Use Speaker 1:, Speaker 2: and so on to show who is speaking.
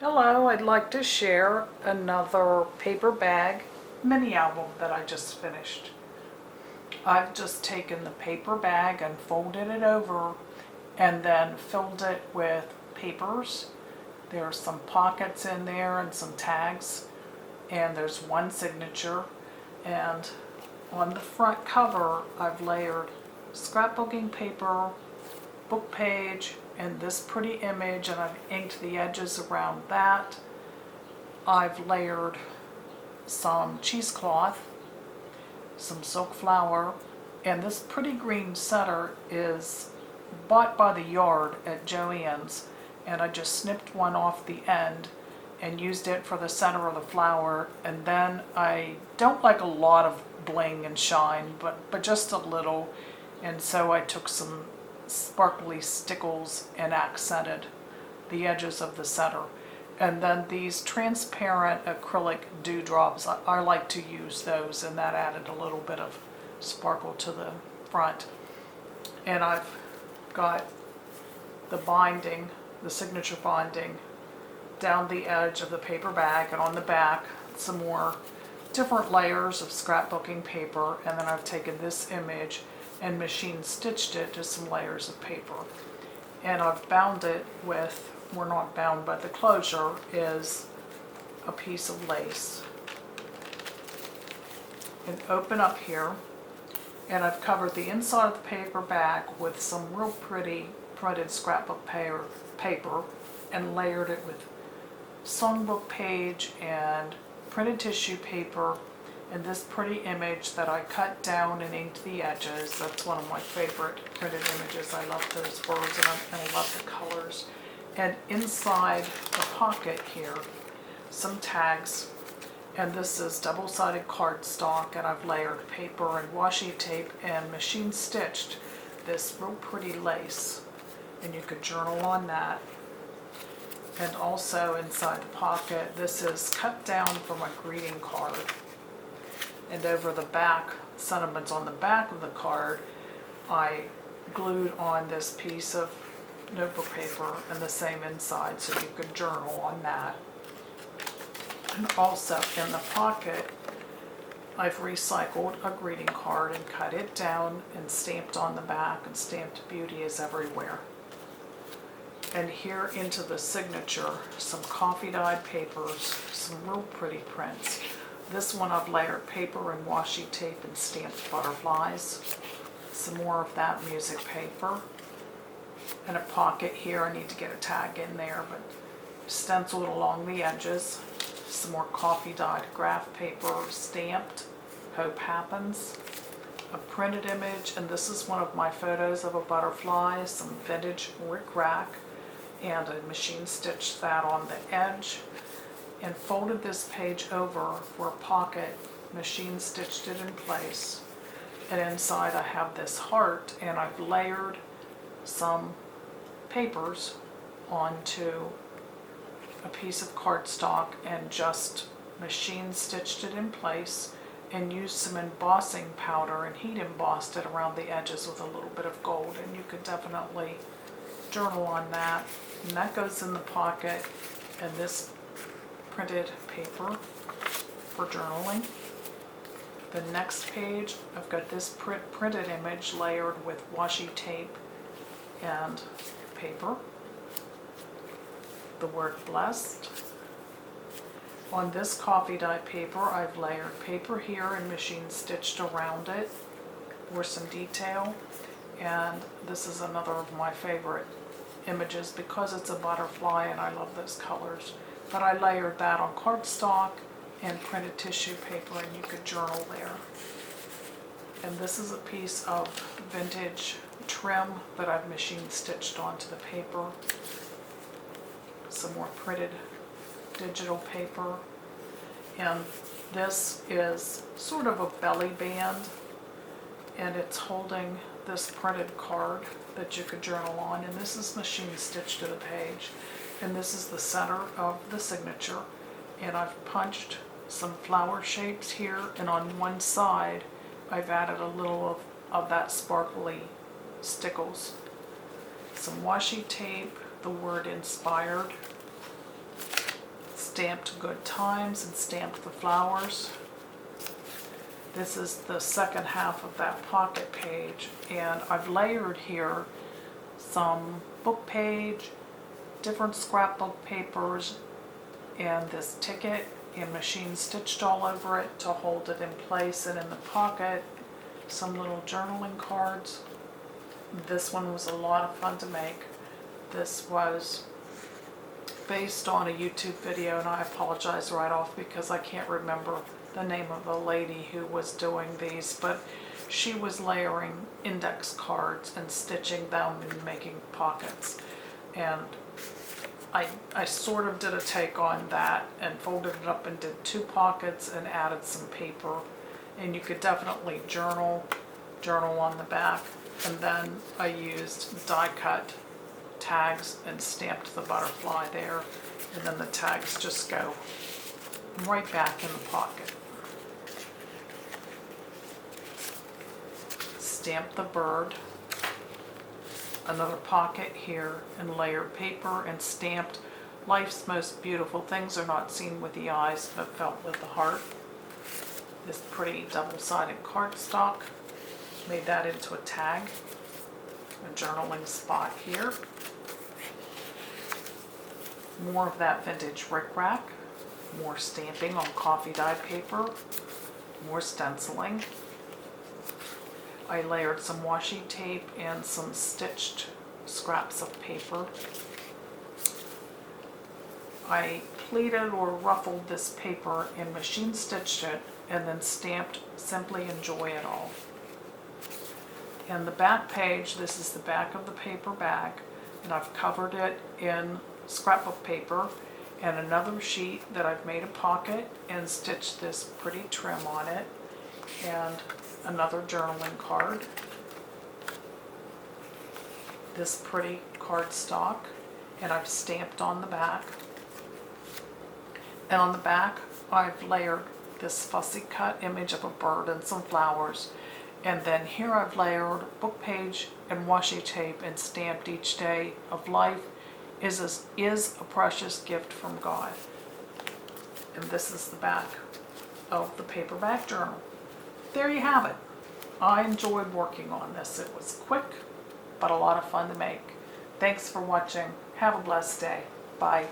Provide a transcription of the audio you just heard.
Speaker 1: Hello, I'd like to share another paper bag mini album that I just finished. I've just taken the paper bag and folded it over and then filled it with papers. There are some pockets in there and some tags, and there's one signature. And on the front cover, I've layered scrapbooking paper, book page, and this pretty image, and I've inked the edges around that. I've layered some cheesecloth, some silk flower, and this pretty green setter is bought by the yard at Joann's, and I just snipped one off the end and used it for the center of the flower. And then I don't like a lot of bling and shine, but just a little, and so I took some sparkly stickles and accented the edges of the center. And then these transparent acrylic dewdrops, I like to use those, and that added a little bit of sparkle to the front. And I've got the binding, the signature binding, down the edge of the paper bag, and on the back some more different layers of scrapbooking paper. And then I've taken this image and machine stitched it to some layers of paper. And I've bound it with, we're not bound, but the closure is a piece of lace. And open up here, and I've covered the inside of the paper bag with some real pretty printed scrapbook paper and layered it with songbook page and printed tissue paper, and this pretty image that I cut down and inked the edges. That's one of my favorite printed images. I love those birds, and I love the colors. And inside the pocket here, some tags, and this is double-sided cardstock, and I've layered paper and washi tape and machine stitched this real pretty lace, and you could journal on that. And also inside the pocket, this is cut down from a greeting card. And over the back, sentiments on the back of the card, I glued on this piece of notebook paper and the same inside, so you could journal on that. And also in the pocket, I've recycled a greeting card and cut it down and stamped on the back, and stamped "Beauty is everywhere." And here into the signature, some coffee dyed papers, some real pretty prints. This one I've layered paper and washi tape and stamped butterflies. Some more of that music paper. And a pocket here, I need to get a tag in there, but stenciled along the edges. Some more coffee dyed graph paper, stamped, Hope Happens. A printed image, and this is one of my photos of a butterfly, some vintage rickrack, and I machine stitched that on the edge and folded this page over for a pocket, machine stitched it in place. And inside I have this heart, and I've layered some papers onto a piece of cardstock and just machine stitched it in place, and used some embossing powder and heat embossed it around the edges with a little bit of gold. And you could definitely journal on that. And that goes in the pocket, and this printed paper for journaling. The next page, I've got this printed image layered with washi tape and paper. The word blessed. On this coffee dye paper, I've layered paper here and machine stitched around it for some detail. And this is another of my favorite images because it's a butterfly and I love those colors. But I layered that on cardstock and printed tissue paper, and you could journal there. And this is a piece of vintage trim that I've machine stitched onto the paper. Some more printed digital paper. And this is sort of a belly band, and it's holding this printed card that you could journal on, and this is machine stitched to the page. And this is the center of the signature, and I've punched some flower shapes here, and on one side I've added a little of that sparkly stickles. Some washi tape, the word inspired, stamped good times and stamped the flowers. This is the second half of that pocket page, and I've layered here some book page, different scrapbook papers, and this ticket, and machine stitched all over it to hold it in place, and in the pocket some little journaling cards. This one was a lot of fun to make. This was based on a YouTube video, and I apologize right off because I can't remember the name of the lady who was doing these, but she was layering index cards and stitching them and making pockets. And I sort of did a take on that and folded it up and did 2 pockets and added some paper. And you could definitely journal on the back. And then I used die cut tags and stamped the butterfly there. And then the tags just go right back in the pocket. Stamp the bird. Another pocket here, and layered paper and stamped life's most beautiful things are not seen with the eyes but felt with the heart. This pretty double-sided cardstock, made that into a tag. A journaling spot here. More of that vintage rickrack. More stamping on coffee dyed paper. More stenciling. I layered some washi tape and some stitched scraps of paper. I pleated or ruffled this paper and machine stitched it and then stamped "Simply Enjoy It All." And the back page, this is the back of the paper bag, and I've covered it in scrapbook paper and another sheet that I've made a pocket and stitched this pretty trim on it, and another journaling card, this pretty cardstock, and I've stamped on the back. And on the back I've layered this fussy cut image of a bird and some flowers, and then here I've layered book page and washi tape and stamped "Each day of life is a precious gift from God." And this is the back of the paperback journal. There you have it. I enjoyed working on this. It was quick, but a lot of fun to make. Thanks for watching. Have a blessed day. Bye.